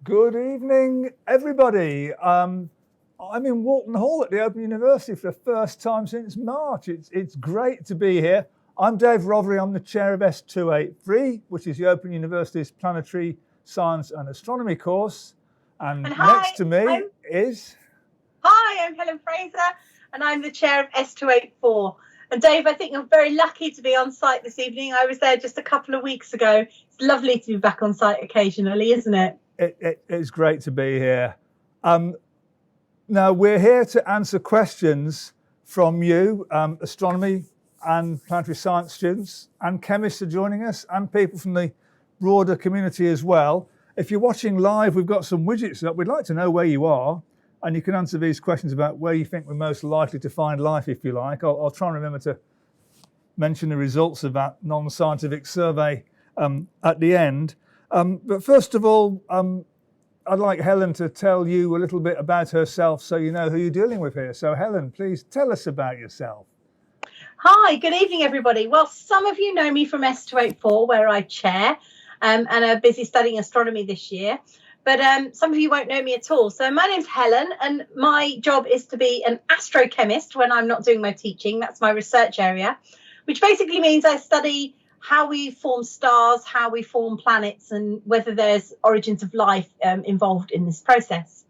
Good evening, everybody. I'm in Walton Hall at the Open University for the first time since March. It's great to be here. I'm Dave Rothery. I'm the chair of S283, which is the Open University's Planetary Science and Astronomy course. And next to me is... Hi, I'm Helen Fraser, and I'm the chair of S284. And Dave, I think you're very lucky to be on site this evening. I was there just a couple of weeks ago. It's lovely to be back on site occasionally, isn't it? It's great to be here. Now, we're here to answer questions from you, astronomy and planetary science students, and chemists are joining us, and people from the broader community as well. If you're watching live, we've got some widgets up. We'd like to know where you are, and you can answer these questions about where you think we're most likely to find life, if you like. I'll try and remember to mention the results of that non-scientific survey at the end. But first of all, I'd like Helen to tell you a little bit about herself so you know who you're dealing with here. So Helen, please tell us about yourself. Hi, good evening, everybody. Well, some of you know me from S284, where I chair, and are busy studying astronomy this year. But some of you won't know me at all. So my name's Helen, and my job is to be an astrochemist when I'm not doing my teaching. That's my research area, which basically means I study how we form stars, how we form planets, and whether there's origins of life involved in this process.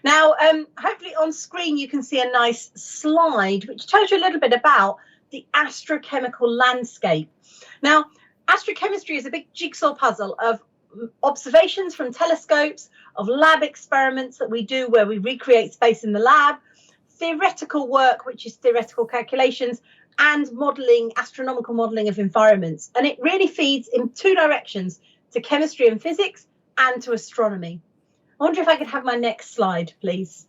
Now, hopefully on screen you can see a nice slide which tells you a little bit about the astrochemical landscape. Now, astrochemistry is a big jigsaw puzzle of observations from telescopes, of lab experiments that we do where we recreate space in the lab, theoretical work, which is theoretical calculations, and modelling, astronomical modelling of environments. And it really feeds in two directions, to chemistry and physics and to astronomy. I wonder if I could have my next slide, please.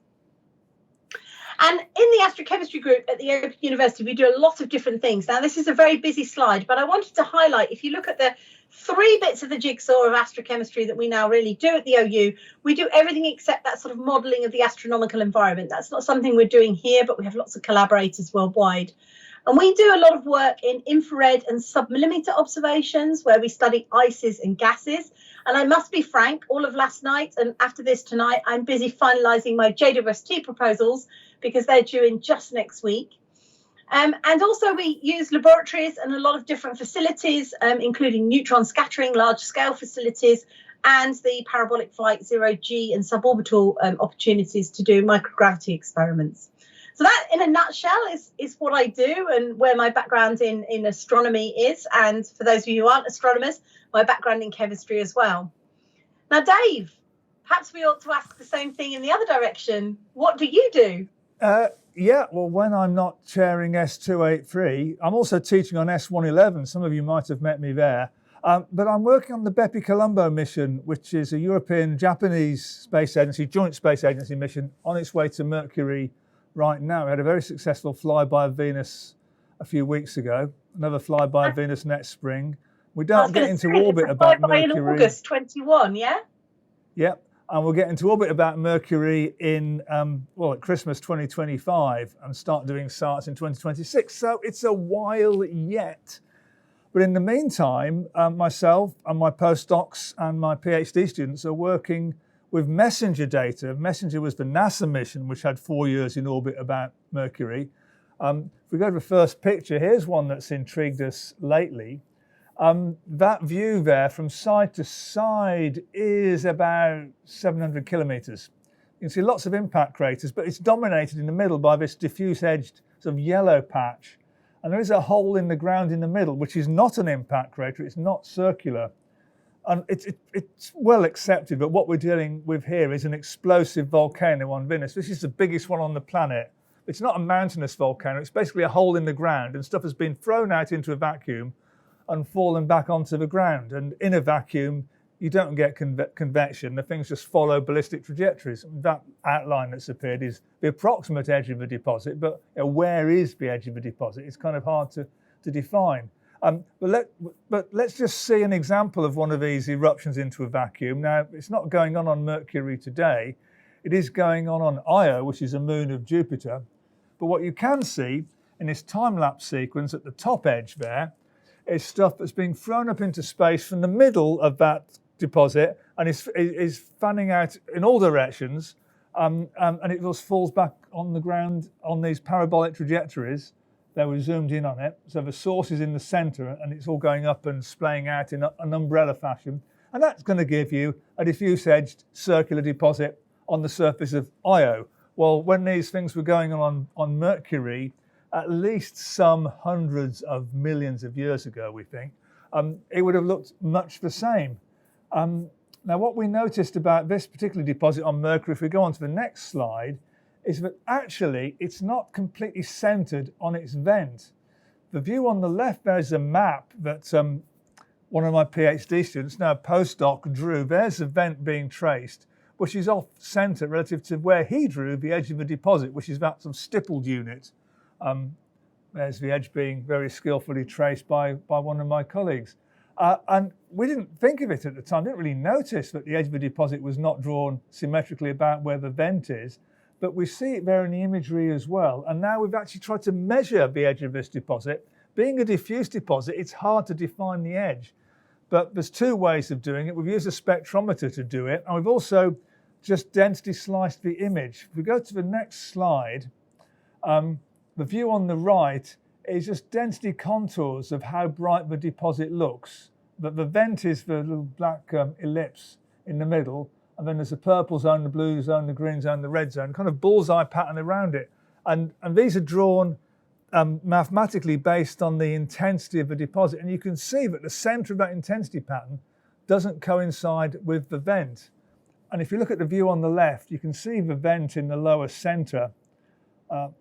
And in the astrochemistry group at the Open University, we do a lot of different things. Now, this is a very busy slide, but I wanted to highlight, if you look at the three bits of the jigsaw of astrochemistry that we now really do at the OU, we do everything except that sort of modelling of the astronomical environment. That's not something we're doing here, but we have lots of collaborators worldwide. And we do a lot of work in infrared and submillimeter observations where we study ices and gases. And I must be frank, all of last night and after this tonight, I'm busy finalising my JWST proposals because they're due in just next week. And also we use laboratories and a lot of different facilities, including neutron scattering, large-scale facilities, and the parabolic flight 0G and suborbital opportunities to do microgravity experiments. So that, in a nutshell, is what I do and where my background in astronomy is. And for those of you who aren't astronomers, my background in chemistry as well. Now, Dave, perhaps we ought to ask the same thing in the other direction. What do you do? Yeah, well, when I'm not chairing S283, I'm also teaching on S111. Some of you might have met me there. But I'm working on the BepiColombo mission, which is a European-Japanese space agency, joint space agency mission on its way to Mercury right now. We had a very successful flyby of Venus a few weeks ago, another flyby of Venus next spring. We don't get into orbit about Mercury. In August 21, yeah? Yep, and we'll get into orbit about Mercury in, at Christmas 2025 and start doing science in 2026. So it's a while yet. But in the meantime, myself and my postdocs and my PhD students are working with MESSENGER data. MESSENGER was the NASA mission, which had 4 years in orbit about Mercury. If we go to the first picture, here's one that's intrigued us lately. That view there from side to side is about 700 kilometers. You can see lots of impact craters, but it's dominated in the middle by this diffuse-edged sort of yellow patch. And there is a hole in the ground in the middle, which is not an impact crater, it's not circular. And it's well accepted, but what we're dealing with here is an explosive volcano on Venus. This is the biggest one on the planet. It's not a mountainous volcano, it's basically a hole in the ground, and stuff has been thrown out into a vacuum and fallen back onto the ground. And in a vacuum, you don't get convection, the things just follow ballistic trajectories. That outline that's appeared is the approximate edge of a deposit, but where is the edge of a deposit? It's kind of hard to define. But let's just see an example of one of these eruptions into a vacuum. Now, it's not going on Mercury today. It is going on Io, which is a moon of Jupiter. But what you can see in this time-lapse sequence at the top edge there is stuff that's being thrown up into space from the middle of that deposit and is fanning out in all directions, and it just falls back on the ground on these parabolic trajectories. They were zoomed in on it. So the source is in the center, and it's all going up and splaying out in an umbrella fashion. And that's going to give you a diffuse-edged circular deposit on the surface of Io. Well, when these things were going on Mercury, at least some hundreds of millions of years ago, we think, it would have looked much the same. Now, what we noticed about this particular deposit on Mercury, if we go on to the next slide, is that actually it's not completely centered on its vent. The view on the left, there's a map that one of my PhD students, now a postdoc, drew. There's the vent being traced, which is off center relative to where he drew the edge of the deposit, which is that sort of stippled unit. There's the edge being very skillfully traced by one of my colleagues. And we didn't think of it at the time, didn't really notice that the edge of the deposit was not drawn symmetrically about where the vent is, but we see it there in the imagery as well. And now we've actually tried to measure the edge of this deposit. Being a diffuse deposit, it's hard to define the edge, but there's two ways of doing it. We've used a spectrometer to do it, and we've also just density sliced the image. If we go to the next slide, the view on the right is just density contours of how bright the deposit looks. But the vent is the little black ellipse in the middle, and then there's the purple zone, the blue zone, the green zone, the red zone, kind of bullseye pattern around it. And these are drawn mathematically based on the intensity of the deposit. And you can see that the center of that intensity pattern doesn't coincide with the vent. And if you look at the view on the left, you can see the vent in the lower center.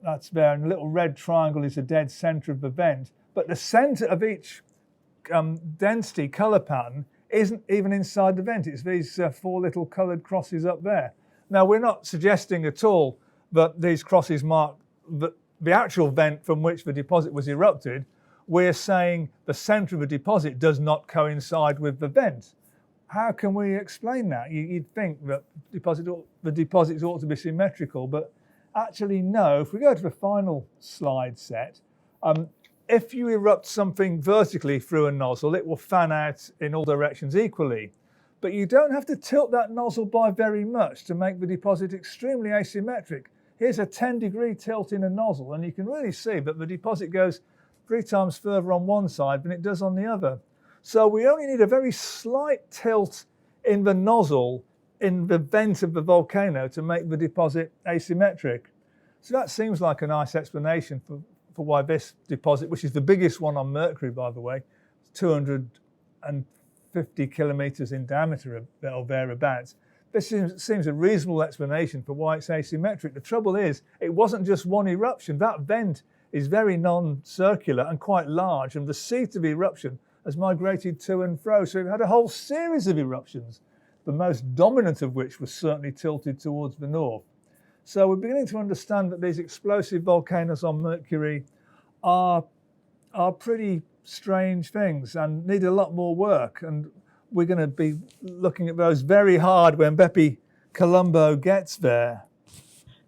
That's there, and the little red triangle is the dead center of the vent. But the center of each density color pattern isn't even inside the vent. It's these four little colored crosses up there. Now, we're not suggesting at all that these crosses mark the actual vent from which the deposit was erupted. We're saying the center of the deposit does not coincide with the vent. How can we explain that? You'd think that the deposits ought to be symmetrical, but actually, no. If we go to the final slide set, if you erupt something vertically through a nozzle, it will fan out in all directions equally. But you don't have to tilt that nozzle by very much to make the deposit extremely asymmetric. Here's a 10-degree tilt in a nozzle, and you can really see that the deposit goes 3 times further on one side than it does on the other. So we only need a very slight tilt in the nozzle in the vent of the volcano to make the deposit asymmetric. So that seems like a nice explanation for why this deposit, which is the biggest one on Mercury, by the way, 250 kilometers in diameter or thereabouts. This seems a reasonable explanation for why it's asymmetric. The trouble is, it wasn't just one eruption. That vent is very non-circular and quite large, and the seat of eruption has migrated to and fro. So we've had a whole series of eruptions, the most dominant of which was certainly tilted towards the north. So we're beginning to understand that these explosive volcanoes on Mercury are pretty strange things and need a lot more work. And we're going to be looking at those very hard when BepiColombo gets there.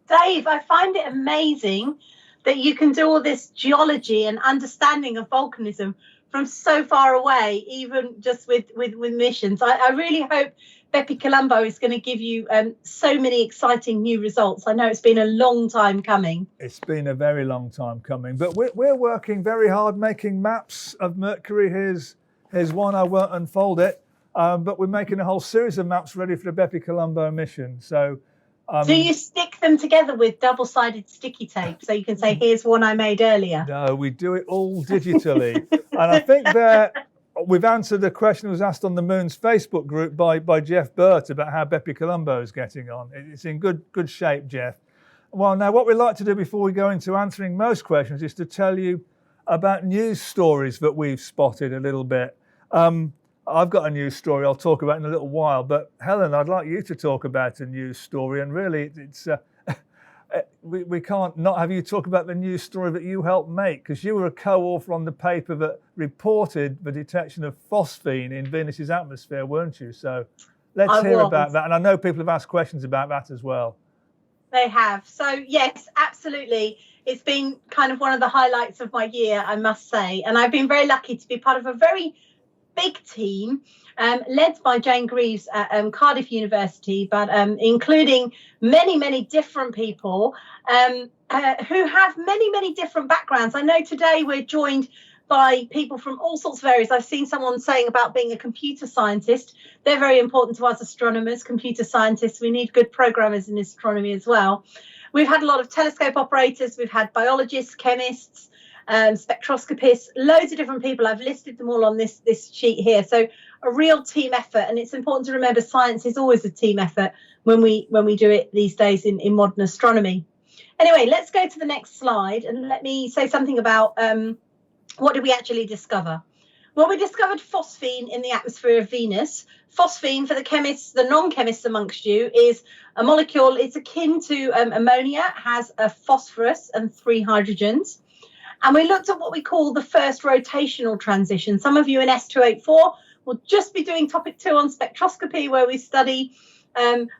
Dave, I find it amazing that you can do all this geology and understanding of volcanism from so far away, even just with missions. I really hope BepiColombo is going to give you so many exciting new results. I know it's been a long time coming. It's been a very long time coming, but we're working very hard making maps of Mercury. Here's one, I won't unfold it, but we're making a whole series of maps ready for the BepiColombo mission. So do you stick them together with double-sided sticky tape so you can say, here's one I made earlier? No, we do it all digitally. And I think that we've answered the question that was asked on the Moon's Facebook group by Jeff Burt about how BepiColombo is getting on. It's in good shape, Jeff. Well, now what we'd like to do before we go into answering most questions is to tell you about news stories that we've spotted a little bit. I've got a news story I'll talk about in a little while, but Helen, I'd like you to talk about a news story, and really it's we can't not have you talk about the news story that you helped make, because you were a co-author on the paper that reported the detection of phosphine in Venus's atmosphere, weren't you? So let's hear about that, and I know people have asked questions about that as well. They have. So yes, absolutely. It's been kind of one of the highlights of my year, I must say, and I've been very lucky to be part of a very big team led by Jane Greaves at Cardiff University, but including many different people who have many different backgrounds. I know today we're joined by people from all sorts of areas. I've seen someone saying about being a computer scientist. They're very important to us astronomers, computer scientists. We need good programmers in astronomy as well. We've had a lot of telescope operators. We've had biologists, chemists, spectroscopists, loads of different people. I've listed them all on this sheet here. So a real team effort. And it's important to remember science is always a team effort when we do it these days in modern astronomy. Anyway, let's go to the next slide and let me say something about what did we actually discover? Well, we discovered phosphine in the atmosphere of Venus. Phosphine, for the chemists, the non-chemists amongst you, is a molecule. It's akin to ammonia, has a phosphorus and 3 hydrogens. And we looked at what we call the first rotational transition. Some of you in S284 will just be doing topic 2 on spectroscopy, where we study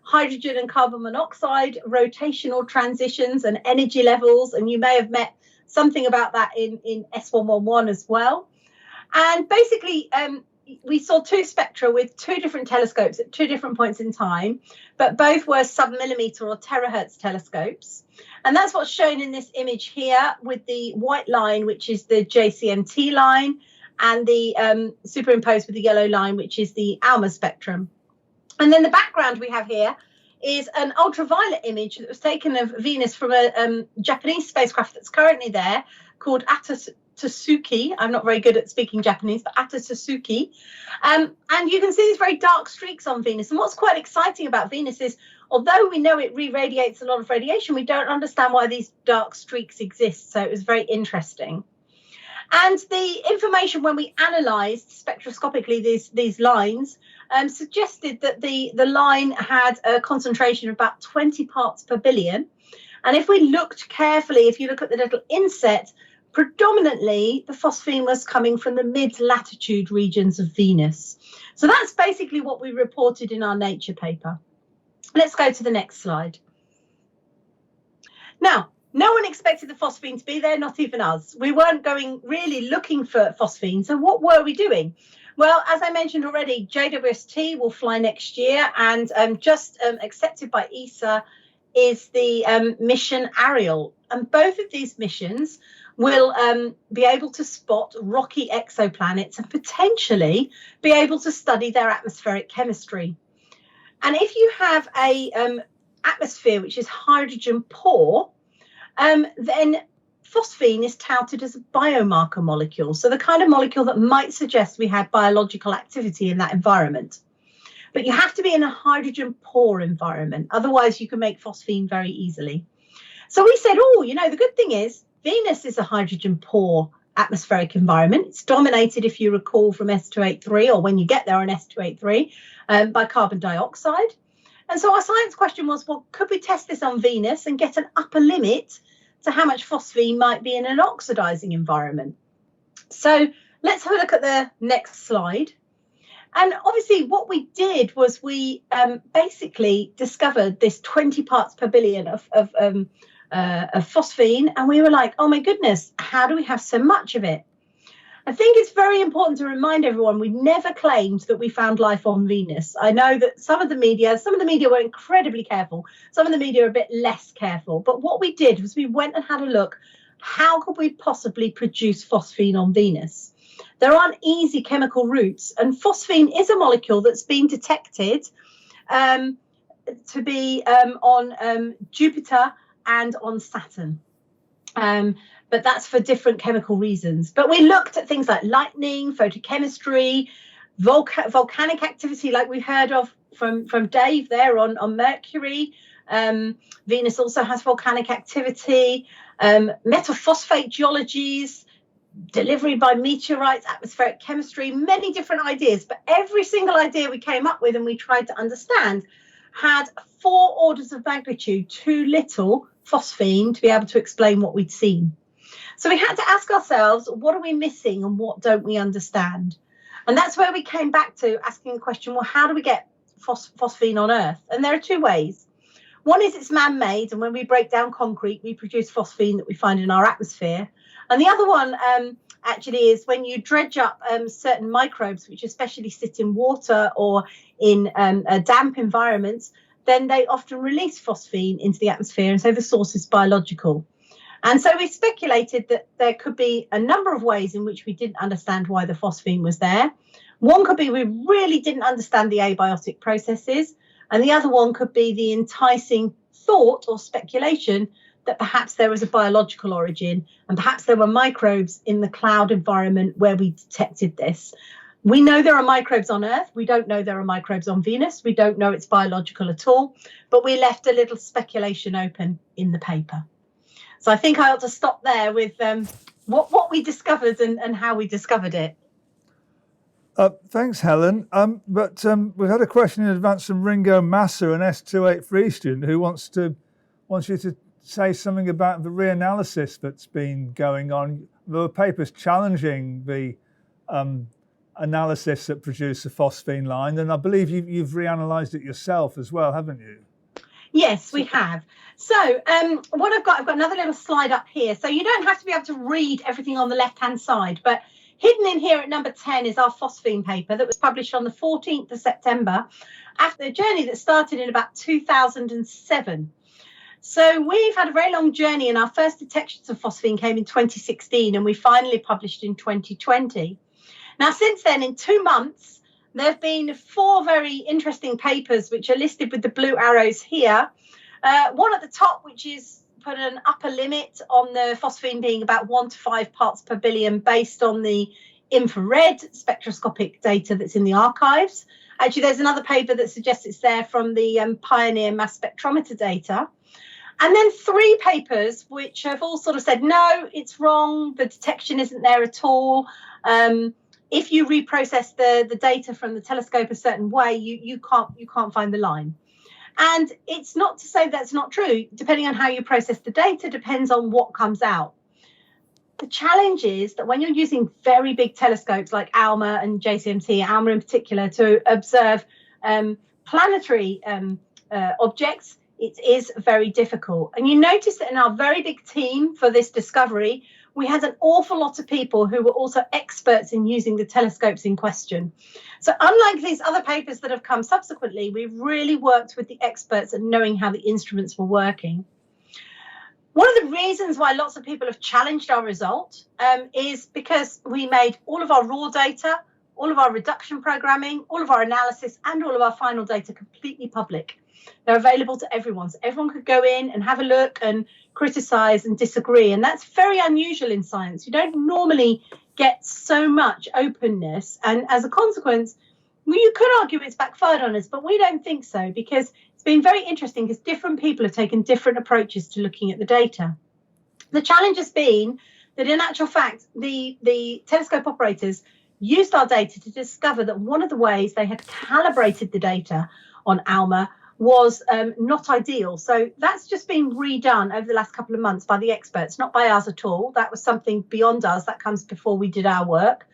hydrogen and carbon monoxide, rotational transitions and energy levels. And you may have met something about that in S111 as well. And basically, we saw 2 spectra with 2 different telescopes at 2 different points in time, but both were sub-millimeter or terahertz telescopes. And that's what's shown in this image here with the white line, which is the JCMT line, and the superimposed with the yellow line, which is the ALMA spectrum. And then the background we have here is an ultraviolet image that was taken of Venus from a Japanese spacecraft that's currently there called Atatsuki. I'm not very good at speaking Japanese, but Atatsuki. And you can see these very dark streaks on Venus. And what's quite exciting about Venus is, although we know it re-radiates a lot of radiation, we don't understand why these dark streaks exist. So it was very interesting. And the information, when we analysed spectroscopically these lines, suggested that the line had a concentration of about 20 parts per billion. And if we looked carefully, if you look at the little inset, predominantly the phosphine was coming from the mid-latitude regions of Venus. So that's basically what we reported in our Nature paper. Let's go to the next slide. Now, no one expected the phosphine to be there, not even us. We weren't going really looking for phosphine. So what were we doing? Well, as I mentioned already, JWST will fly next year, and just accepted by ESA is the mission Ariel. And both of these missions will be able to spot rocky exoplanets and potentially be able to study their atmospheric chemistry. And if you have a atmosphere which is hydrogen poor, then phosphine is touted as a biomarker molecule, so the kind of molecule that might suggest we had biological activity in that environment. But you have to be in a hydrogen poor environment, otherwise you can make phosphine very easily. So we said, oh, you know, the good thing is Venus is a hydrogen poor atmospheric environment. It's dominated, if you recall, from S283, or when you get there on S283, by carbon dioxide. And so our science question was, well, could we test this on Venus and get an upper limit to how much phosphine might be in an oxidizing environment? So let's have a look at the next slide. And obviously what we did was we basically discovered this 20 parts per billion of phosphine, and we were like, oh my goodness, how do we have so much of it? I think it's very important to remind everyone we never claimed that we found life on Venus. I know that some of the media were incredibly careful. Some of the media are a bit less careful. But what we did was we went and had a look. How could we possibly produce phosphine on Venus? There aren't easy chemical routes. And phosphine is a molecule that's been detected to be on Jupiter and on Saturn. But that's for different chemical reasons. But we looked at things like lightning, photochemistry, volcanic activity, like we heard of from Dave there on Mercury. Venus also has volcanic activity, metaphosphate geologies, delivery by meteorites, atmospheric chemistry, many different ideas. But every single idea we came up with and we tried to understand had 4 orders of magnitude too little phosphine to be able to explain what we'd seen. So we had to ask ourselves, what are we missing and what don't we understand? And that's where we came back to asking the question, well, how do we get phosphine on Earth? And there are 2 ways. One is it's man-made, and when we break down concrete, we produce phosphine that we find in our atmosphere. And the other one, actually is when you dredge up certain microbes, which especially sit in water or in damp environments, then they often release phosphine into the atmosphere, and so the source is biological. And so we speculated that there could be a number of ways in which we didn't understand why the phosphine was there. One could be we really didn't understand the abiotic processes, and the other one could be the enticing thought or speculation that perhaps there was a biological origin, and perhaps there were microbes in the cloud environment where we detected this. We know there are microbes on Earth. We don't know there are microbes on Venus. We don't know it's biological at all, but we left a little speculation open in the paper. So I think I ought to stop there with what we discovered and how we discovered it. Thanks, Helen. But we've had a question in advance from Ringo Massa, an S283 student, who wants you to say something about the reanalysis that's been going on. There were papers challenging the analysis that produced the phosphine line, and I believe you've reanalyzed it yourself as well, haven't you? Yes, we have. So what I've got another little slide up here. So you don't have to be able to read everything on the left-hand side, but hidden in here at number 10 is our phosphine paper that was published on the 14th of September after a journey that started in about 2007. So we've had a very long journey, and our first detections of phosphine came in 2016, and we finally published in 2020. Now, since then, in 2 months, there have been 4 very interesting papers which are listed with the blue arrows here. One at the top, which is put an upper limit on the phosphine being about 1 to 5 parts per billion based on the infrared spectroscopic data that's in the archives. Actually, there's another paper that suggests it's there from the Pioneer mass spectrometer data. And then 3 papers which have all sort of said, no, it's wrong, the detection isn't there at all. If you reprocess the data from the telescope a certain way, you can't find the line. And it's not to say that's not true. Depending on how you process the data depends on what comes out. The challenge is that when you're using very big telescopes like ALMA and JCMT, ALMA in particular, to observe planetary objects, it is very difficult. And you notice that in our very big team for this discovery, we had an awful lot of people who were also experts in using the telescopes in question. So unlike these other papers that have come subsequently, we've really worked with the experts at knowing how the instruments were working. One of the reasons why lots of people have challenged our result is because we made all of our raw data, all of our reduction programming, all of our analysis, and all of our final data completely public. They're available to everyone, so everyone could go in and have a look and criticize and disagree, and that's very unusual in science. You don't normally get so much openness, and as a consequence, you could argue it's backfired on us, but we don't think so, because it's been very interesting because different people have taken different approaches to looking at the data. The challenge has been that in actual fact, the telescope operators used our data to discover that one of the ways they had calibrated the data on ALMA was not ideal. So that's just been redone over the last couple of months by the experts, not by us at all. That was something beyond us. That comes before we did our work.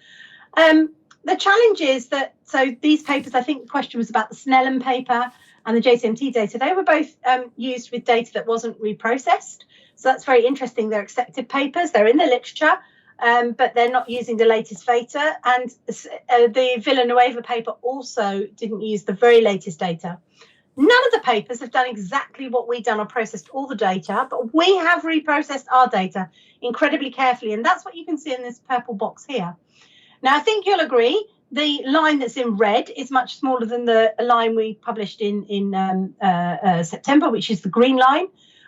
The challenge is that, so these papers, I think the question was about the Snellen paper and the JCMT data. They were both used with data that wasn't reprocessed. So that's very interesting. They're accepted papers. They're in the literature, but they're not using the latest data. And the Villanueva paper also didn't use the very latest data. None of the papers have done exactly what we've done or processed all the data, but we have reprocessed our data incredibly carefully. And that's what you can see in this purple box here. Now, I think you'll agree, the line that's in red is much smaller than the line we published in September, which is the green line.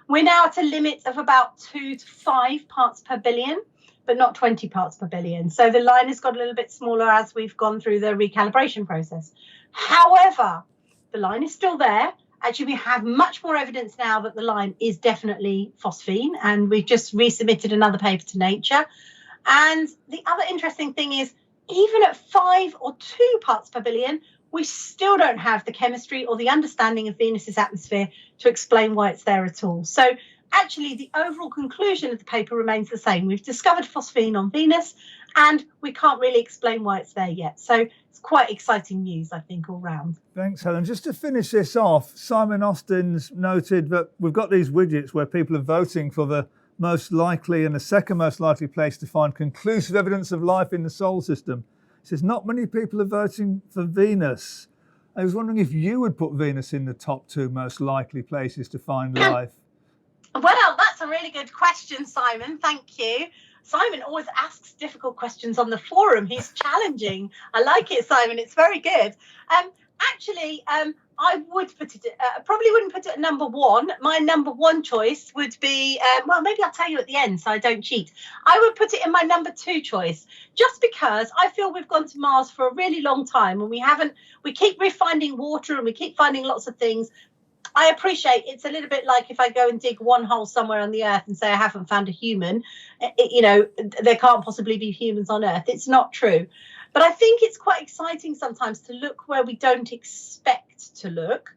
We're now at a limit of about 2 to 5 parts per billion, but not 20 parts per billion. So the line has got a little bit smaller as we've gone through the recalibration process. However, the line is still there. Actually, we have much more evidence now that the line is definitely phosphine, and we've just resubmitted another paper to Nature. And the other interesting thing is, even at 5 or 2 parts per billion, we still don't have the chemistry or the understanding of Venus's atmosphere to explain why it's there at all. So actually, the overall conclusion of the paper remains the same. We've discovered phosphine on Venus, and we can't really explain why it's there yet. So it's quite exciting news, I think, all round. Thanks, Helen. Just to finish this off, Simon Austin's noted that we've got these widgets where people are voting for the most likely and the second most likely place to find conclusive evidence of life in the solar system. It says not many people are voting for Venus. I was wondering if you would put Venus in the top 2 most likely places to find life. Well, that's a really good question, Simon. Thank you. Simon always asks difficult questions on the forum. He's challenging. I like it, Simon. It's very good. Actually, I would put it, probably wouldn't put it at number 1. My number 1 choice would be, well, maybe I'll tell you at the end so I don't cheat. I would put it in my number 2 choice, just because I feel we've gone to Mars for a really long time and we keep finding water and we keep finding lots of things. I appreciate it's a little bit like if I go and dig one hole somewhere on the Earth and say I haven't found a human, there can't possibly be humans on Earth. It's not true. But I think it's quite exciting sometimes to look where we don't expect to look.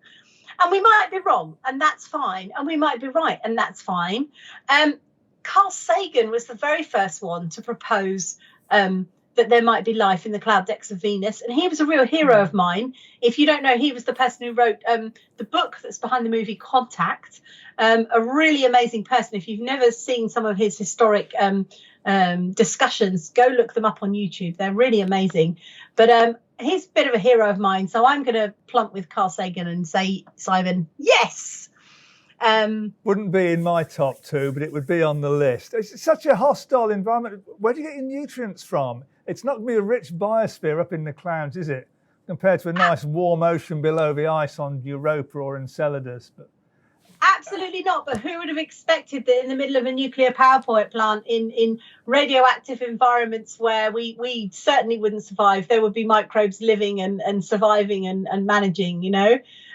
And we might be wrong, and that's fine. And we might be right, and that's fine. Carl Sagan was the very first one to propose that there might be life in the cloud decks of Venus. And he was a real hero of mine. If you don't know, he was the person who wrote the book that's behind the movie Contact. A really amazing person. If you've never seen some of his historic discussions, go look them up on YouTube. They're really amazing. But he's a bit of a hero of mine. So I'm going to plump with Carl Sagan and say, Simon, yes. Wouldn't be in my top 2, but it would be on the list. It's such a hostile environment. Where do you get your nutrients from? It's not going to be a rich biosphere up in the clouds, is it? Compared to a nice warm ocean below the ice on Europa or Enceladus. But absolutely not. But who would have expected that in the middle of a nuclear power plant in radioactive environments where we certainly wouldn't survive, there would be microbes living and surviving and managing,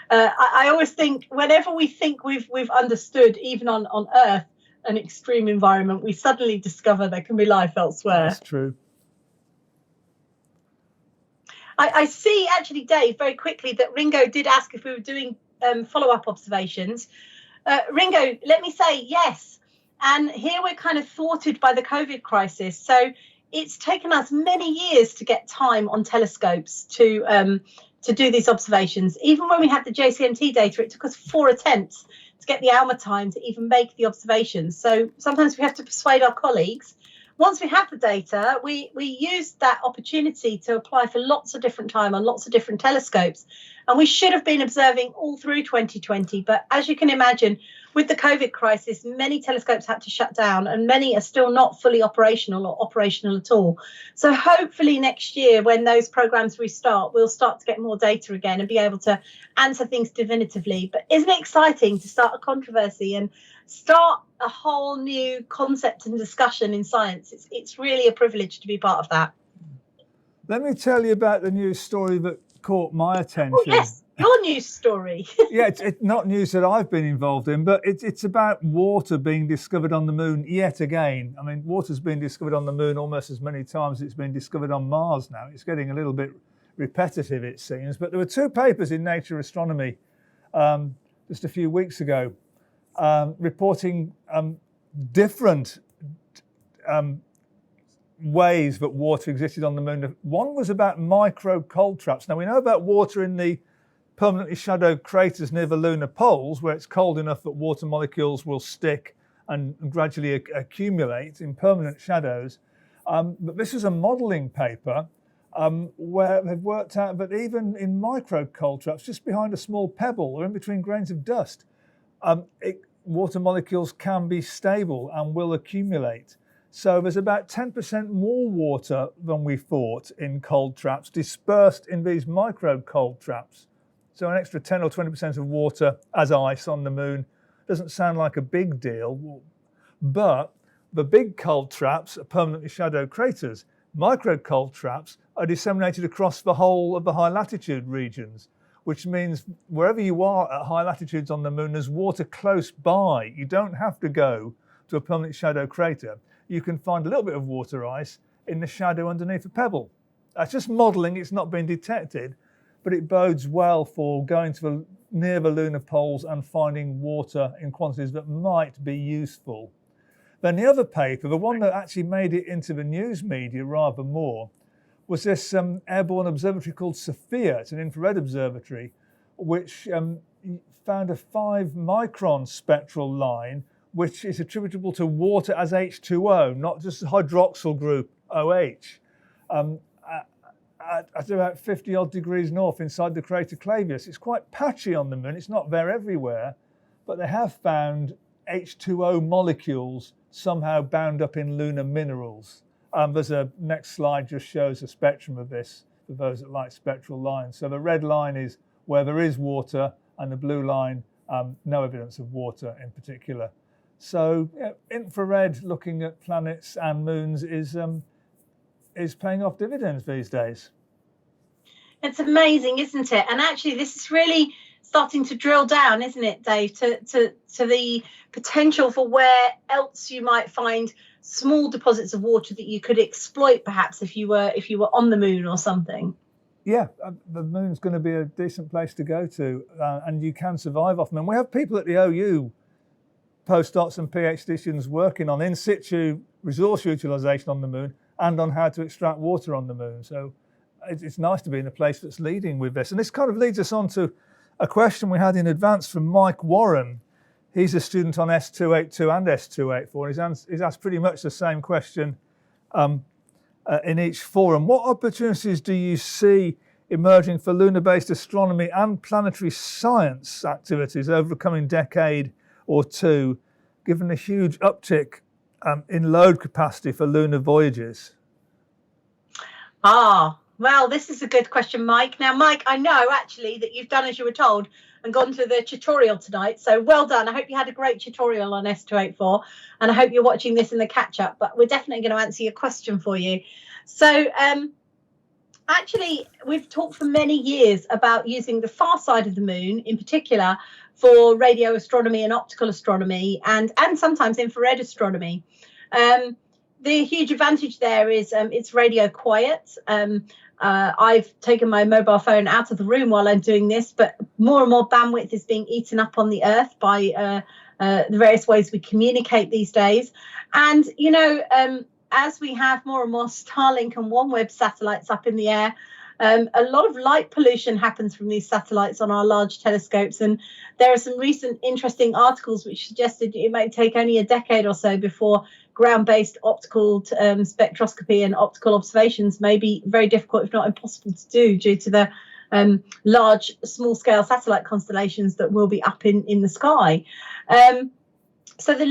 I always think whenever we think we've understood, even on Earth, an extreme environment, we suddenly discover there can be life elsewhere. That's true. I see, actually, Dave, very quickly that Ringo did ask if we were doing follow-up observations. Ringo, let me say yes. And here we're kind of thwarted by the COVID crisis. So it's taken us many years to get time on telescopes to do these observations. Even when we had the JCMT data, it took us 4 attempts to get the ALMA time to even make the observations. So sometimes we have to persuade our colleagues. Once we have the data, we use that opportunity to apply for lots of different time on lots of different telescopes. And we should have been observing all through 2020. But as you can imagine, with the COVID crisis, many telescopes had to shut down and many are still not fully operational or operational at all. So hopefully next year, when those programs restart, we'll start to get more data again and be able to answer things definitively. But isn't it exciting to start a controversy and start a whole new concept and discussion in science? It's really a privilege to be part of that. Let me tell you about the news story that caught my attention. Oh, yes, your news story. Yeah, it's not news that I've been involved in, but it's about water being discovered on the moon yet again. I mean, water's been discovered on the moon almost as many times as it's been discovered on Mars now. It's getting a little bit repetitive, it seems. But there were 2 papers in Nature Astronomy just a few weeks ago reporting different ways that water existed on the moon. One was about micro cold traps. Now, we know about water in the permanently shadowed craters near the lunar poles, where it's cold enough that water molecules will stick and gradually accumulate in permanent shadows. But this is a modelling paper where they've worked out that even in micro cold traps, just behind a small pebble or in between grains of dust, water molecules can be stable and will accumulate. So there's about 10% more water than we thought in cold traps dispersed in these micro cold traps. So an extra 10 or 20% of water as ice on the moon doesn't sound like a big deal, but the big cold traps are permanently shadowed craters. Micro cold traps are disseminated across the whole of the high latitude regions, which means wherever you are at high latitudes on the moon, there's water close by. You don't have to go to a permanent shadow crater. You can find a little bit of water ice in the shadow underneath a pebble. That's just modelling, it's not been detected, but it bodes well for going to near the lunar poles and finding water in quantities that might be useful. Then the other paper, the one that actually made it into the news media rather more, was this airborne observatory called SOFIA. It's an infrared observatory, which found a 5-micron spectral line which is attributable to water as H2O, not just the hydroxyl group OH. At about 50 odd degrees north inside the crater Clavius. It's quite patchy on the moon. It's not there everywhere, but they have found H2O molecules somehow bound up in lunar minerals. There's a next slide just shows a spectrum of this for those that like spectral lines. So the red line is where there is water, and the blue line, no evidence of water in particular. So infrared looking at planets and moons is paying off dividends these days. It's amazing, isn't it? And actually, this is really starting to drill down, isn't it, Dave, to the potential for where else you might find small deposits of water that you could exploit, perhaps if you were on the moon or something. Yeah, the moon's going to be a decent place to go to, and you can survive off the moon. We have people at the OU, postdocs and PhD students, working on in situ resource utilisation on the moon and on how to extract water on the moon. So it's nice to be in a place that's leading with this. And this kind of leads us on to a question we had in advance from Mike Warren. He's a student on S282 and S284. He's asked pretty much the same question in each forum. What opportunities do you see emerging for lunar-based astronomy and planetary science activities over the coming decade or two, given the huge uptick in load capacity for lunar voyages? Well, this is a good question, Mike. Now, Mike, I know actually that you've done as you were told and gone to the tutorial tonight. So well done. I hope you had a great tutorial on S284, and I hope you're watching this in the catch-up, but we're definitely going to answer your question for you. So actually, we've talked for many years about using the far side of the moon in particular for radio astronomy and optical astronomy and sometimes infrared astronomy. The huge advantage there is it's radio quiet. I've taken my mobile phone out of the room while I'm doing this, but more and more bandwidth is being eaten up on the Earth by the various ways we communicate these days. And, as we have more and more Starlink and OneWeb satellites up in the air, a lot of light pollution happens from these satellites on our large telescopes. And there are some recent interesting articles which suggested it might take only a decade or so before ground-based optical spectroscopy and optical observations may be very difficult, if not impossible to do, due to the large, small-scale satellite constellations that will be up in the sky. So the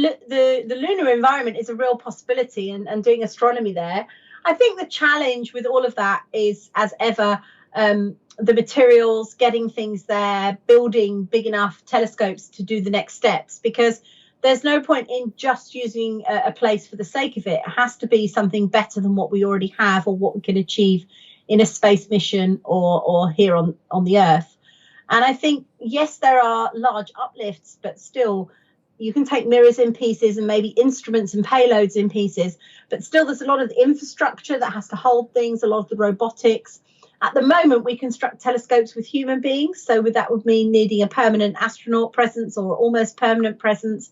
lunar environment is a real possibility, and doing astronomy there. I think the challenge with all of that is, as ever, the materials, getting things there, building big enough telescopes to do the next steps, because there's no point in just using a place for the sake of it. It has to be something better than what we already have or what we can achieve in a space mission or here on the Earth. And I think, yes, there are large uplifts, but still you can take mirrors in pieces and maybe instruments and payloads in pieces, but still there's a lot of the infrastructure that has to hold things, a lot of the robotics. At the moment, we construct telescopes with human beings, so that would mean needing a permanent astronaut presence or almost permanent presence.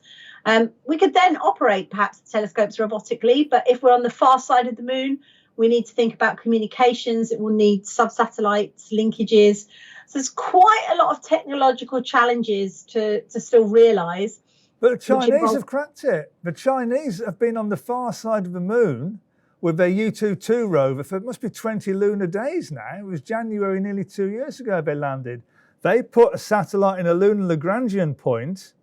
We could then operate perhaps the telescopes robotically, but if we're on the far side of the moon, we need to think about communications. It will need sub-satellites, linkages. So there's quite a lot of technological challenges to still realise. But the Chinese have cracked it. The Chinese have been on the far side of the moon with their U-22 rover for it must be 20 lunar days now. It was January nearly 2 years ago they landed. They put a satellite in a lunar Lagrangian point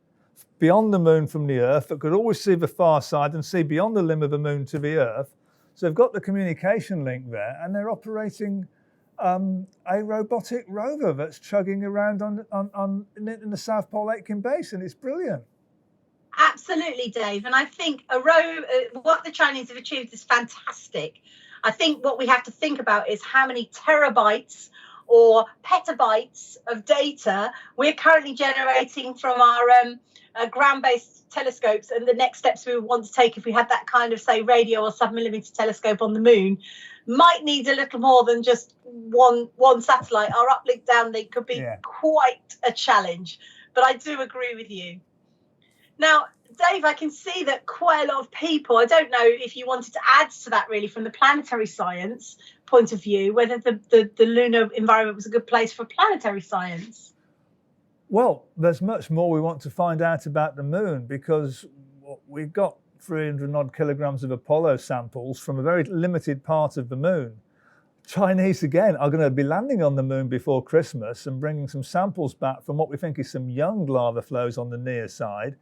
beyond the moon from the Earth that could always see the far side and see beyond the limb of the moon to the Earth. So they've got the communication link there, and they're operating a robotic rover that's chugging around in the South Pole Aitken Basin. It's brilliant. Absolutely, Dave. And I think what the Chinese have achieved is fantastic. I think what we have to think about is how many terabytes or petabytes of data we're currently generating from our ground-based telescopes, and the next steps we would want to take if we had that kind of, say, radio or sub-millimeter telescope on the moon might need a little more than just one satellite. Our uplink, downlink could be quite a challenge, but I do agree with you. Now, Dave, I can see that quite a lot of people, I don't know if you wanted to add to that really from the planetary science point of view, whether the lunar environment was a good place for planetary science. Well, there's much more we want to find out about the moon, because we got 300 odd kilograms of Apollo samples from a very limited part of the moon. Chinese, again, are going to be landing on the moon before Christmas and bringing some samples back from what we think is some young lava flows on the near side.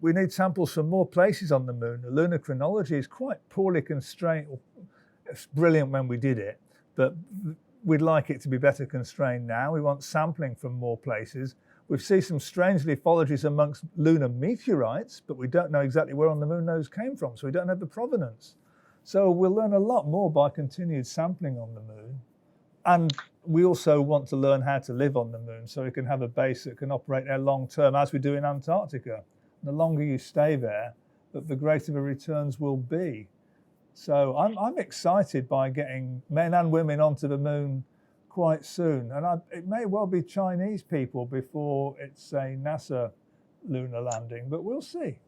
We need samples from more places on the moon. The lunar chronology is quite poorly constrained. It's brilliant when we did it, but we'd like it to be better constrained now. We want sampling from more places. We see some strange lithologies amongst lunar meteorites, but we don't know exactly where on the moon those came from, so we don't have the provenance. So we'll learn a lot more by continued sampling on the moon. And we also want to learn how to live on the moon so we can have a base that can operate there long term, as we do in Antarctica. The longer you stay there, the greater the returns will be. So I'm excited by getting men and women onto the moon quite soon. And it may well be Chinese people before it's a NASA lunar landing, but we'll see.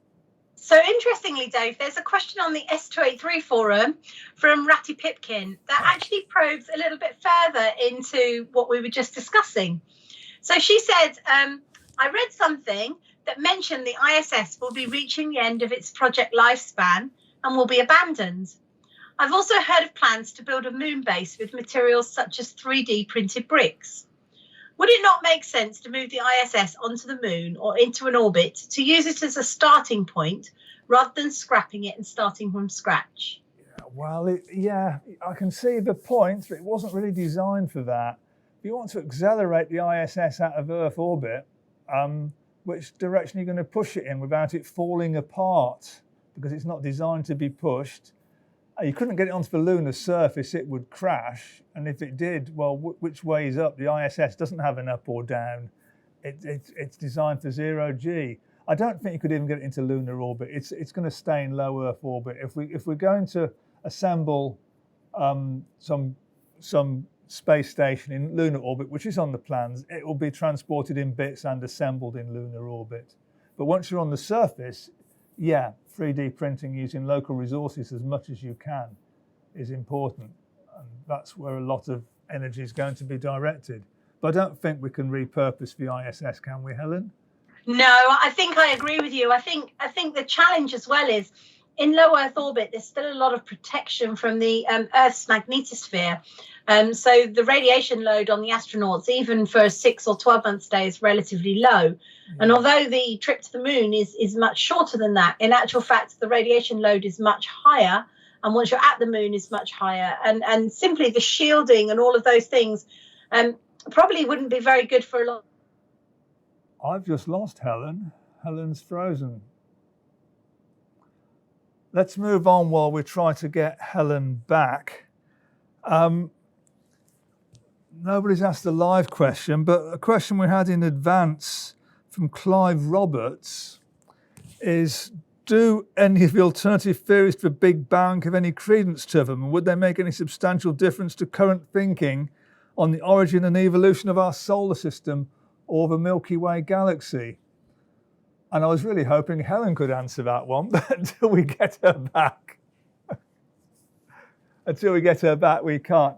So interestingly, Dave, there's a question on the S283 forum from Ratty Pipkin that actually probes a little bit further into what we were just discussing. So she said, I read something that mentioned the ISS will be reaching the end of its project lifespan and will be abandoned. I've also heard of plans to build a moon base with materials such as 3D printed bricks. Would it not make sense to move the ISS onto the moon or into an orbit to use it as a starting point rather than scrapping it and starting from scratch? Well, I can see the point, but it wasn't really designed for that. If you want to accelerate the ISS out of Earth orbit, which direction are you going to push it in without it falling apart? Because it's not designed to be pushed. You couldn't get it onto the lunar surface, it would crash. And if it did, well, which way is up? The ISS doesn't have an up or down. It's designed for 0G. I don't think you could even get it into lunar orbit. It's going to stay in low Earth orbit. If we're going to assemble some space station in lunar orbit, which is on the plans, it will be transported in bits and assembled in lunar orbit. But once you're on the surface, 3D printing using local resources as much as you can is important. And that's where a lot of energy is going to be directed. But I don't think we can repurpose the ISS, can we, Helen? No, I think I agree with you. I think the challenge as well is in low Earth orbit, there's still a lot of protection from the Earth's magnetosphere. So the radiation load on the astronauts, even for a 6 or 12 month stay, is relatively low. And although the trip to the moon is much shorter than that, in actual fact, the radiation load is much higher. And once you're at the moon is much higher. And simply the shielding and all of those things probably wouldn't be very good for a lot. I've just lost Helen. Helen's frozen. Let's move on while we try to get Helen back. Nobody's asked a live question, but a question we had in advance from Clive Roberts is, do any of the alternative theories to the Big Bang have any credence to them? And would they make any substantial difference to current thinking on the origin and evolution of our solar system or the Milky Way galaxy? And I was really hoping Helen could answer that one, but until we get her back, we can't.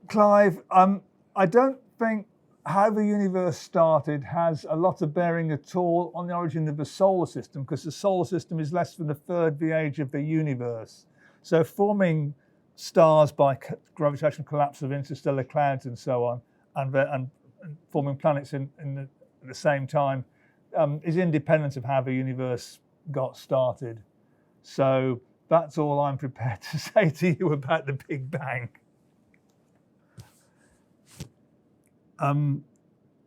Clive, I don't think how the universe started has a lot of bearing at all on the origin of the solar system, because the solar system is less than a third the age of the universe. So forming stars by gravitational collapse of interstellar clouds and so on, and forming planets at the same time is independent of how the universe got started. So that's all I'm prepared to say to you about the Big Bang.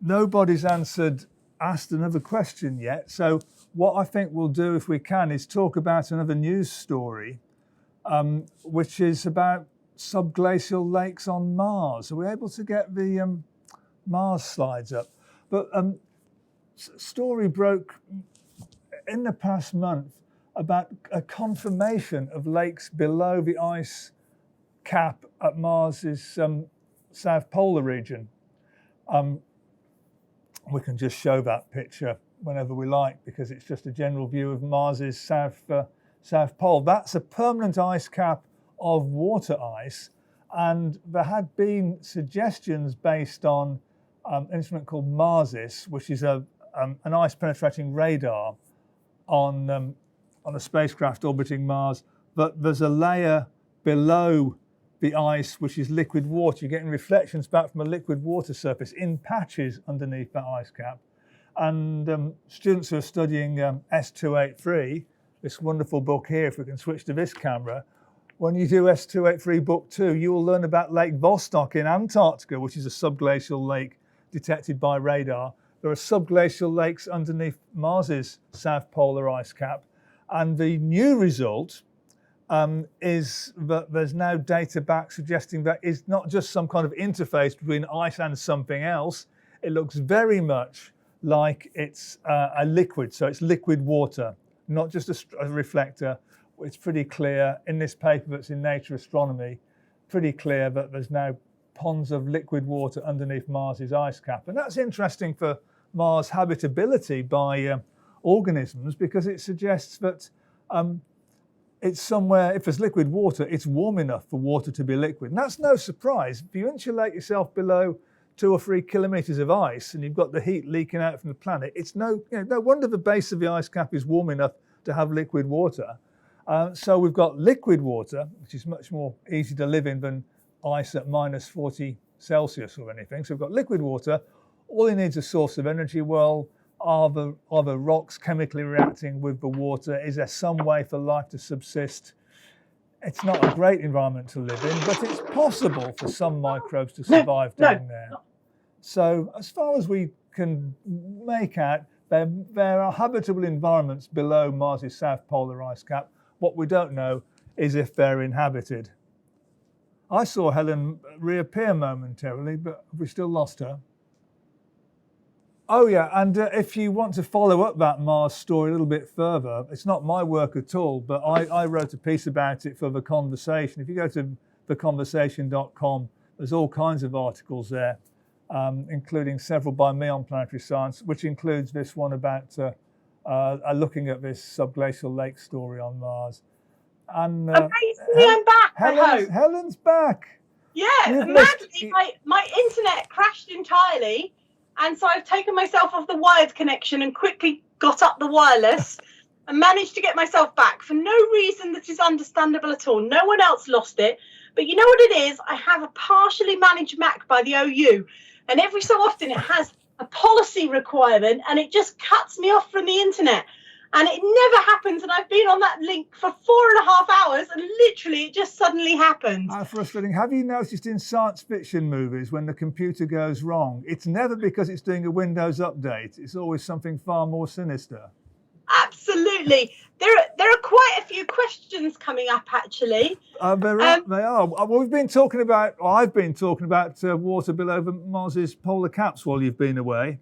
Nobody's asked another question yet. So what I think we'll do, if we can, is talk about another news story, which is about subglacial lakes on Mars. Are we able to get the Mars slides up? But story broke in the past month about a confirmation of lakes below the ice cap at Mars's South Polar region. We can just show that picture whenever we like, because it's just a general view of Mars's South Pole. That's a permanent ice cap of water ice, and there had been suggestions based on an instrument called MARSIS, which is a an ice-penetrating radar on a spacecraft orbiting Mars, but there's a layer below the ice which is liquid water. You're getting reflections back from a liquid water surface in patches underneath that ice cap. And students who are studying S283, this wonderful book here, if we can switch to this camera, when you do S283 Book 2, you will learn about Lake Vostok in Antarctica, which is a subglacial lake detected by radar. There are subglacial lakes underneath Mars's south polar ice cap. And the new result is that there's now data back suggesting that it's not just some kind of interface between ice and something else. It looks very much like it's a liquid, so it's liquid water, not just a reflector. It's pretty clear in this paper that's in Nature Astronomy, pretty clear that there's now ponds of liquid water underneath Mars's ice cap. And that's interesting for Mars habitability by organisms, because it suggests that it's somewhere, if there's liquid water, it's warm enough for water to be liquid. And that's no surprise. If you insulate yourself below 2 or 3 kilometers of ice and you've got the heat leaking out from the planet, it's no wonder the base of the ice cap is warm enough to have liquid water. So we've got liquid water, which is much more easy to live in than ice at minus 40 Celsius or anything. So we've got liquid water. All it needs is a source of energy. Well, are the rocks chemically reacting with the water? Is there some way for life to subsist? It's not a great environment to live in, but it's possible for some microbes to survive down there. So as far as we can make out, there are habitable environments below Mars's south polar ice cap. What we don't know is if they're inhabited. I saw Helen reappear momentarily, but we still lost her. Oh yeah, and if you want to follow up that Mars story a little bit further, it's not my work at all, but I wrote a piece about it for The Conversation. If you go to theconversation.com, there's all kinds of articles there, including several by me on planetary science, which includes this one about looking at this subglacial lake story on Mars. And amazingly, I'm back. Helen's back. Yeah, madly, my internet crashed entirely, and so I've taken myself off the wired connection and quickly got up the wireless and managed to get myself back for no reason that is understandable at all. No one else lost it. But you know what it is? I have a partially managed Mac by the OU, and every so often it has a policy requirement and it just cuts me off from the internet. And it never happens, and I've been on that link for 4.5 hours, and literally it just suddenly happens. How frustrating. Have you noticed in science fiction movies when the computer goes wrong, it's never because it's doing a Windows update. It's always something far more sinister. Absolutely. There are quite a few questions coming up, actually. They are. Well, I've been talking about water below Mars's polar caps while you've been away.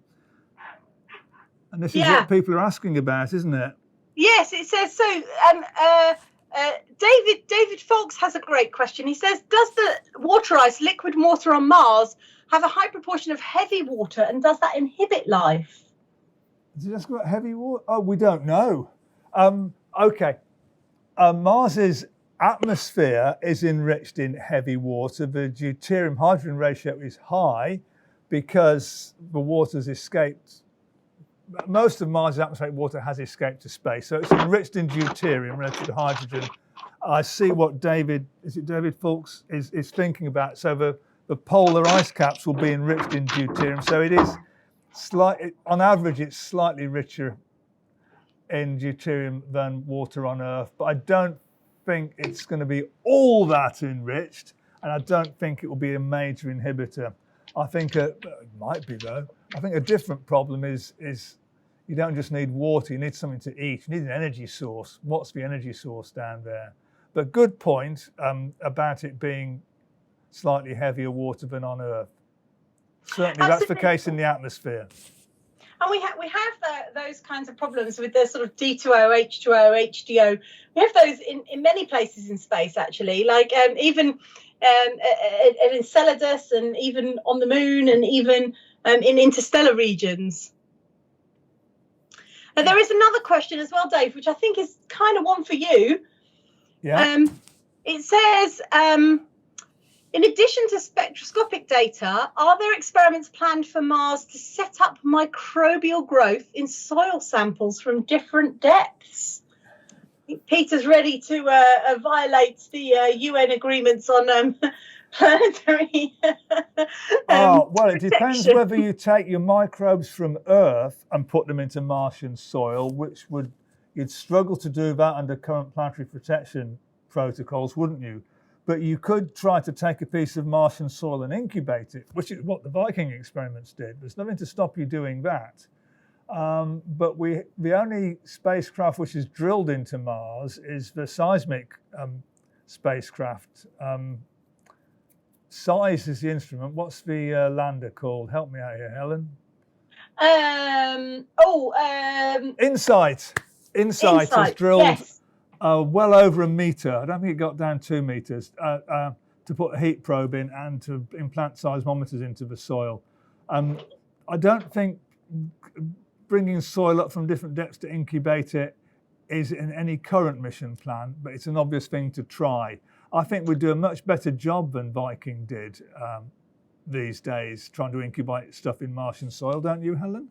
And this is what people are asking about, isn't it? Yes, it says so. David Folks has a great question. He says, does the water ice, liquid water on Mars, have a high proportion of heavy water, and does that inhibit life? Is it just about heavy water? Oh, we don't know. Okay. Mars's atmosphere is enriched in heavy water. The deuterium-hydrogen ratio is high because the water's escaped. Most of Mars' atmospheric water has escaped to space, so it's enriched in deuterium relative to hydrogen. I see what David Folks is thinking about. So the polar ice caps will be enriched in deuterium. So it is on average, it's slightly richer in deuterium than water on Earth, but I don't think it's going to be all that enriched, and I don't think it will be a major inhibitor. I think it might be though. I think a different problem is you don't just need water, you need something to eat. You need an energy source. What's the energy source down there? But good point about it being slightly heavier water than on Earth. Certainly that's the case in the atmosphere. And we have those kinds of problems with the sort of D2O, H2O, HDO. We have those in many places in space, actually, like even in Enceladus, and even on the moon, and even in interstellar regions. And there is another question as well, Dave, which I think is kind of one for you. Yeah. It says, In addition to spectroscopic data, are there experiments planned for Mars to set up microbial growth in soil samples from different depths? I think Peter's ready to violate the UN agreements on planetary. Well, it depends whether you take your microbes from Earth and put them into Martian soil, which you'd struggle to do that under current planetary protection protocols, wouldn't you? But you could try to take a piece of Martian soil and incubate it, which is what the Viking experiments did. There's nothing to stop you doing that. But the only spacecraft which is drilled into Mars is the seismic spacecraft. SEIS is the instrument. What's the lander called? Help me out here, Helen. InSight. InSight has drilled. Yes. Well over a metre. I don't think it got down 2 meters to put a heat probe in and to implant seismometers into the soil. I don't think bringing soil up from different depths to incubate it is in any current mission plan, but it's an obvious thing to try. I think we'd do a much better job than Viking did these days, trying to incubate stuff in Martian soil, don't you, Helen?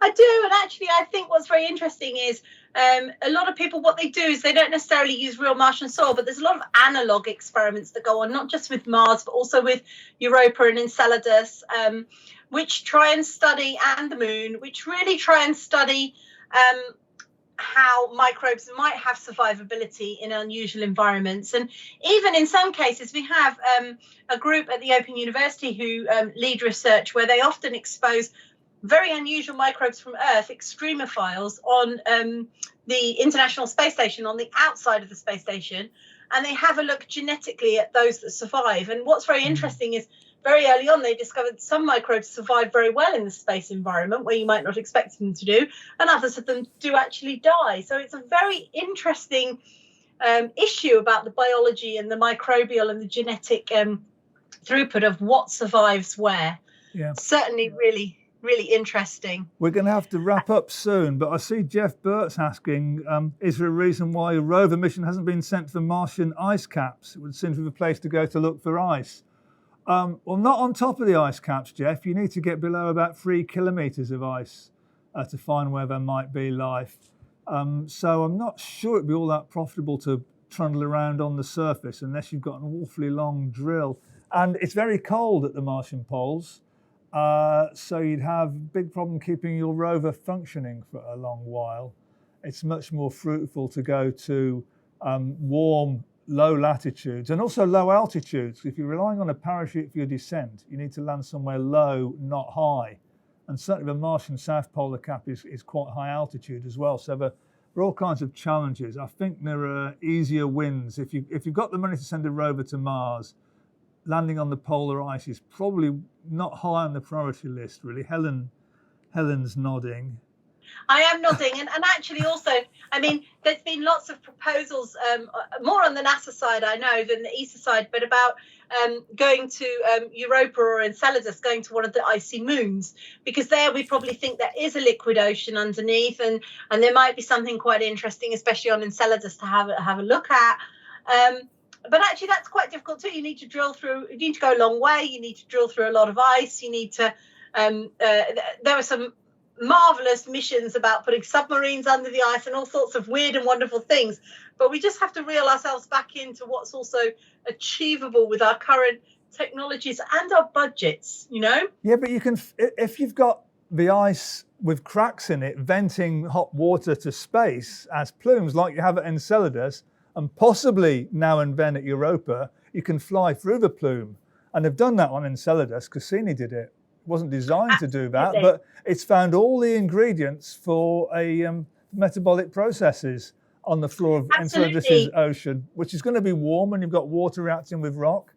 I do, and actually I think what's very interesting is a lot of people, what they do is they don't necessarily use real Martian soil, but there's a lot of analog experiments that go on, not just with Mars, but also with Europa and Enceladus, which try and study, and the Moon, which really try and study how microbes might have survivability in unusual environments. And even in some cases, we have a group at the Open University who lead research where they often expose very unusual microbes from Earth, extremophiles, on the International Space Station, on the outside of the space station, and they have a look genetically at those that survive. And what's very interesting is very early on they discovered some microbes survive very well in the space environment where you might not expect them to do, and others of them do actually die. So it's a very interesting issue about the biology and the microbial and the genetic throughput of what survives where. Yeah. Certainly really interesting. We're going to have to wrap up soon, but I see Jeff Burt's asking, is there a reason why a rover mission hasn't been sent to the Martian ice caps? It would seem to be the place to go to look for ice. Well, not on top of the ice caps, Jeff. You need to get below about 3 kilometres of ice to find where there might be life. So I'm not sure it'd be all that profitable to trundle around on the surface unless you've got an awfully long drill. And it's very cold at the Martian poles. So you'd have a big problem keeping your rover functioning for a long while. It's much more fruitful to go to warm, low latitudes and also low altitudes. If you're relying on a parachute for your descent, you need to land somewhere low, not high. And certainly the Martian South Polar Cap is quite high altitude as well. So there are all kinds of challenges. I think there are easier wins. If you've got the money to send a rover to Mars, landing on the polar ice is probably not high on the priority list, really. Helen's nodding. I am nodding, and actually also, I mean, there's been lots of proposals, more on the NASA side, I know, than the ESA side, but about going to Europa or Enceladus, going to one of the icy moons, because there we probably think there is a liquid ocean underneath, and there might be something quite interesting, especially on Enceladus, to have a look at. But actually, that's quite difficult too. You need to drill through. You need to go a long way. You need to drill through a lot of ice. You need to. There are some marvelous missions about putting submarines under the ice and all sorts of weird and wonderful things. But we just have to reel ourselves back into what's also achievable with our current technologies and our budgets. You know. Yeah, but you can, if you've got the ice with cracks in it, venting hot water to space as plumes, like you have at Enceladus. And possibly now and then at Europa, you can fly through the plume. And they've done that on Enceladus. Cassini did it. It wasn't designed to do that, but it's found all the ingredients for metabolic processes on the floor of Enceladus' ocean, which is going to be warm and you've got water reacting with rock.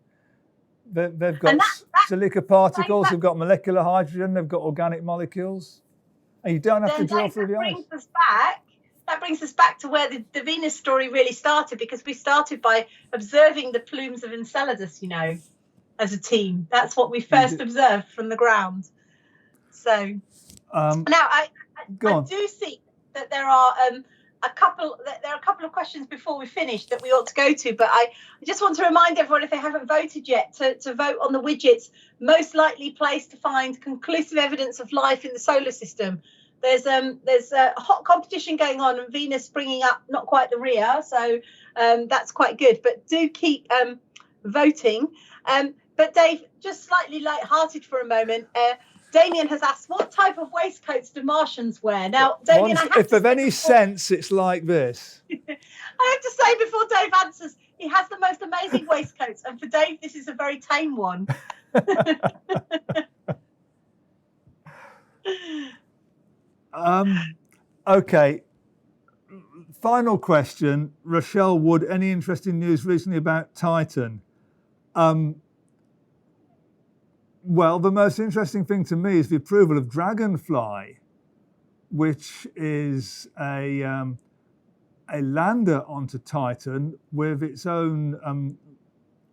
They've got silica particles, they've got molecular hydrogen, they've got organic molecules. And you don't have to drill through the ice. That brings us back to where the Venus story really started, because we started by observing the plumes of Enceladus, you know, as a team. That's what we first observed from the ground. So now I do see that there are there are a couple of questions before we finish that we ought to go to, but I just want to remind everyone, if they haven't voted yet, to vote on the widget's most likely place to find conclusive evidence of life in the solar system. There's a hot competition going on, and Venus bringing up not quite the rear, so that's quite good. But do keep voting. But Dave, just slightly light-hearted for a moment. Damien has asked, what type of waistcoats do Martians wear? Now, Damien, if of any sense, it's like this. I have to say before Dave answers, he has the most amazing waistcoats, and for Dave, this is a very tame one. Okay. Final question. Rochelle Wood, any interesting news recently about Titan? Well, the most interesting thing to me is the approval of Dragonfly, which is a lander onto Titan with its own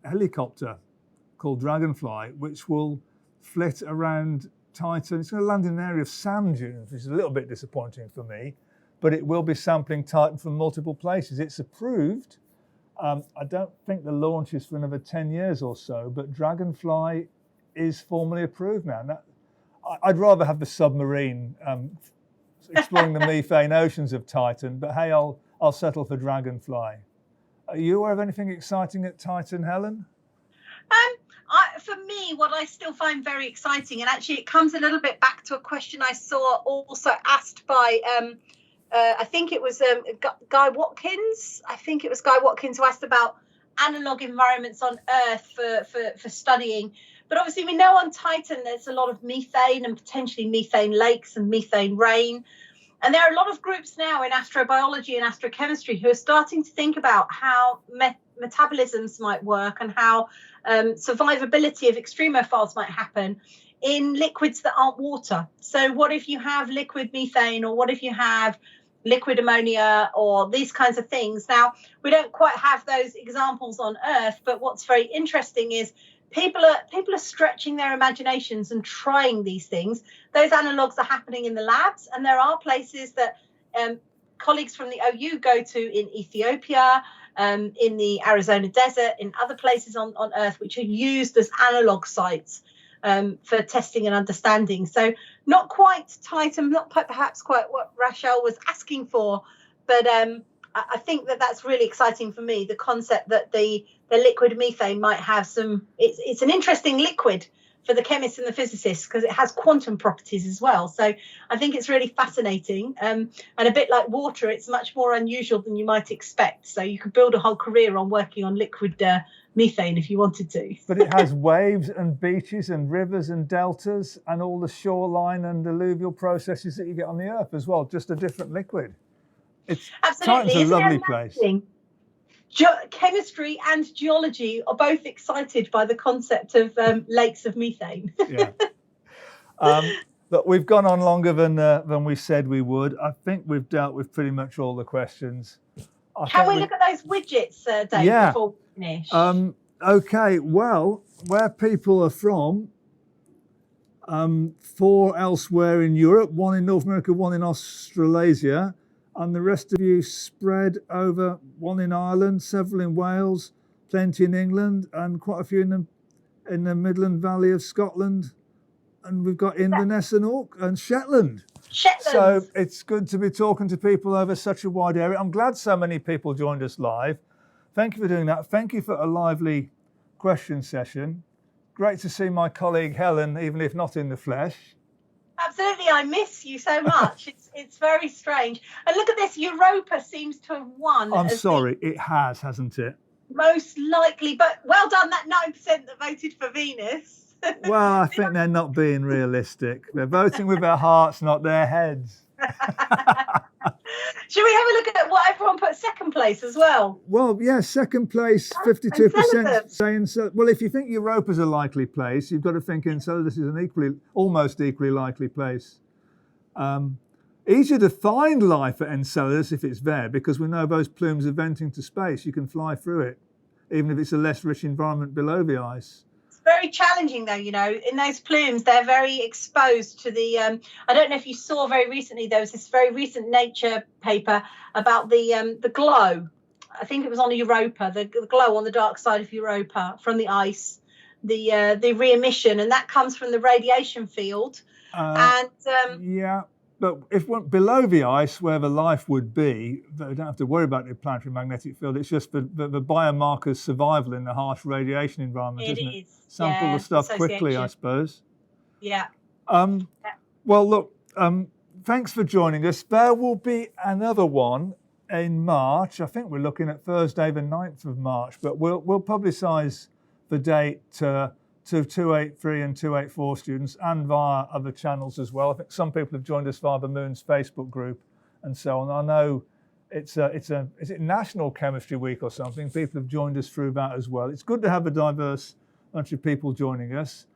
helicopter called Dragonfly, which will flit around Titan. It's going to land in an area of sand dunes, which is a little bit disappointing for me, but it will be sampling Titan from multiple places. It's approved. I don't think the launch is for another 10 years or so, but Dragonfly is formally approved now. I'd rather have the submarine exploring the methane oceans of Titan, but hey, I'll settle for Dragonfly. Are you aware of anything exciting at Titan, Helen? For me, what I still find very exciting, and actually it comes a little bit back to a question I saw also asked by, I think it was Guy Watkins. I think it was Guy Watkins who asked about analog environments on Earth for studying. But obviously we know on Titan there's a lot of methane and potentially methane lakes and methane rain. And there are a lot of groups now in astrobiology and astrochemistry who are starting to think about how metabolisms might work and how survivability of extremophiles might happen in liquids that aren't water. So what if you have liquid methane, or what if you have liquid ammonia, or these kinds of things? Now, we don't quite have those examples on Earth, but what's very interesting is people are stretching their imaginations and trying these things. Those analogues are happening in the labs, and there are places that colleagues from the OU go to in Ethiopia, in the Arizona desert, in other places on Earth, which are used as analog sites for testing and understanding. So not quite Titan, not perhaps quite what Rachel was asking for, but I think that's really exciting for me, the concept that the liquid methane might have some, it's an interesting liquid for the chemists and the physicists because it has quantum properties as well. So I think it's really fascinating. And a bit like water, it's much more unusual than you might expect. So you could build a whole career on working on liquid methane if you wanted to. But it has waves and beaches and rivers and deltas and all the shoreline and alluvial processes that you get on the Earth as well, just a different liquid. Absolutely. Titan's a lovely place. Chemistry and geology are both excited by the concept of lakes of methane. Yeah. But we've gone on longer than we said we would. I think we've dealt with pretty much all the questions. Can we look at those widgets, Dave, before we finish? Okay, well, where people are from, 4 elsewhere in Europe, 1 in North America, 1 in Australasia, and the rest of you spread over 1 in Ireland, several in Wales, plenty in England, and quite a few in the Midland Valley of Scotland, and we've got Inverness and Shetland. So it's good to be talking to people over such a wide area. I'm glad so many people joined us live. Thank you for doing that. Thank you for a lively question session. Great to see my colleague Helen, even if not in the flesh. Absolutely, I miss you so much. It's very strange. And look at this, Europa seems to have won. I'm sorry, it hasn't it? Most likely, but well done, that 9% that voted for Venus. Well, I think they're not being realistic. They're voting with their hearts, not their heads. Should we have a look at what everyone put second place as well? Well, yeah, second place, 52% saying so. Well, if you think Europa's a likely place, you've got to think Enceladus is an almost equally likely place. Easier to find life at Enceladus if it's there, because we know those plumes are venting to space. You can fly through it, even if it's a less rich environment below the ice. very challenging though, in those plumes, they're very exposed to the, I don't know if you saw very recently, there was this very recent Nature paper about the glow. I think it was on Europa, the glow on the dark side of Europa from the ice, the re-emission, and that comes from the radiation field. Yeah, but if we're below the ice, where the life would be, they don't have to worry about the planetary magnetic field. It's just the biomarker's survival in the harsh radiation environment, isn't it? Sample the stuff quickly, I suppose. Yeah. Well, look, thanks for joining us. There will be another one in March. I think we're looking at Thursday, the 9th of March, but we'll publicise the date to 283 and 284 students and via other channels as well. I think some people have joined us via the Moon's Facebook group and so on. I know is it National Chemistry Week or something? People have joined us through that as well. It's good to have a diverse bunch of people joining us.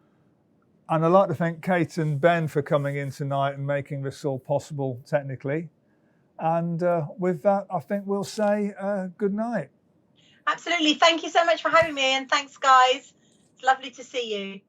And I'd like to thank Kate and Ben for coming in tonight and making this all possible technically. And with that, I think we'll say good night. Absolutely. Thank you so much for having me, and thanks, guys. It's lovely to see you.